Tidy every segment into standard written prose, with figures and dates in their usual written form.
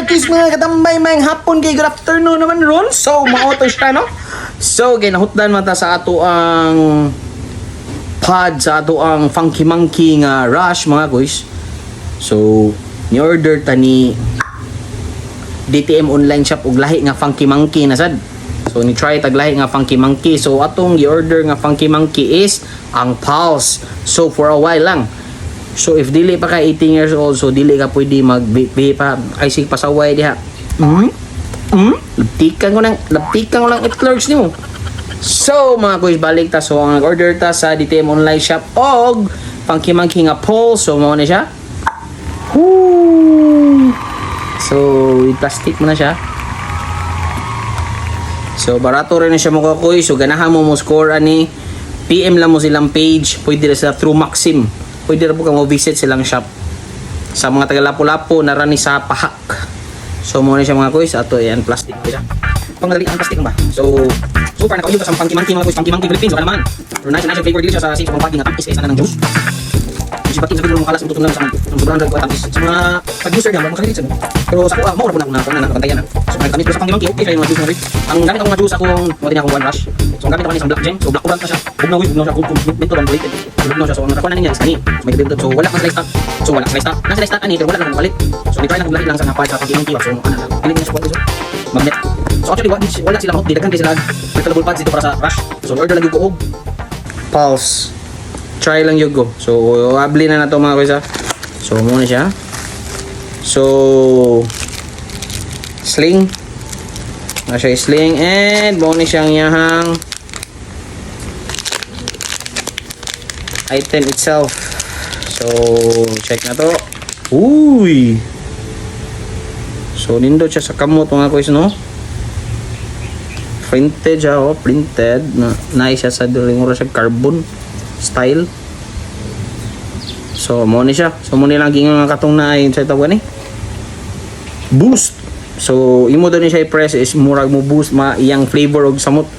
quiz mga katambay, mayang hapon kay good afternoon naman ron. So, maoto siya, no? So, ginahutdan mata sa ato ang pod, sa ato ang Funky Monkey nga rush mga guys. So, ni-order ta ni DTM online shop og lahi nga Funky Monkey na sad. So, ni-try tag lahi nga Funky Monkey. So, atong i-order nga Funky Monkey is ang Pulse. So, for a while lang. So if dili pa ka 18 years old, so dili ka pwede mag-vape pa. Ay sig pasaway diha. Laptikan ko lang it-clerks nimo. So mga guys, balik ta. So ang nag-order ta sa DTM online shop og Funky Monkey nga Pulse. So mao na siya. Woo! So i-plastic mo na siya. So barato rin na siya mga kuy. So ganahan mo score ani. PM lang mo silang page. Pwede na sila through Maxim. Pwede na po kang visit silang shop. Sa mga taga-Lapu-Lapu, narani sa Pahak. So, muna siya mga kuys. Ato, yan, plastic. Pangdali ang plastic ba? So, super nakauyo ka sa Funky Monkey mga kuys. Funky Monkey Philippines. Wala naman. Pero nice flavor dili siya sa same sa pang-packing na tapis. Isa na ng juice. Kasi batin sa video mo kalas. Tutong lang sa sobrang drag ko tapis. Sa mga pag-user niya, makalilit sa mo. Pero sa ako, maura po na ako na nakantayan na. So, gamit ko sa Funky Monkey. Okay, kaya yung mga juice na rin. Ang gamit ako mga juice akong, mga din akong One Rush. So, ang gamit ako isang Black Gem. So, Black Orange na siya. Huwag na siya. Kung minto lang ulit. Huwag na siya. So, ang nakakuha na niya is kani. May dito. So, wala kang slice stock. So, wala slice stock. Nasa slice stock ani, pero wala nang palit. So, ni-try lang lahi lang sa napad sa Funky Monkey. So, ano lang. Piling niya sa kwarto. Magnet. So, actually, wala silang hot. Didagan kayo sila. Refillable pads dito para sa Rush. So, order lang yung kuog. Pulse. Try lang yung go. So, abli na to mga kuya. So, muna siya. So, sling. Siya sling and bonus siyang yahang item itself. So, check na to. Uy! So, nindot siya sa kamot mga kuys, no? Printed siya, oh. Printed. Nice siya sa duling oras siya. Carbon style. So, mo ni siya. So, mo ni lang gingang katong na ay sa tawag ni boost. So, imo daw ni siya i-press is murag mo boost iyang flavor og samot.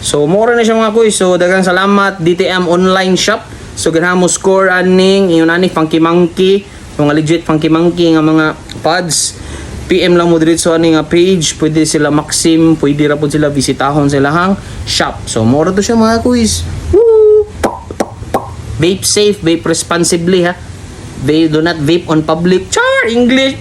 So, mura na siya mga kuy. So, daghang salamat DTM online shop. So, ganahan mo score aning iyon ani Funky Monkey. Mga legit Funky Monkey nga mga pods. PM lang mo diretso ani nga page. Pwede sila Maxim, pwede ra pud sila bisitahon sila hang shop. So, mura to siya mga kuys. Woo! Vape safe, vape responsibly ha. Vape, do not vape on public. Char! English!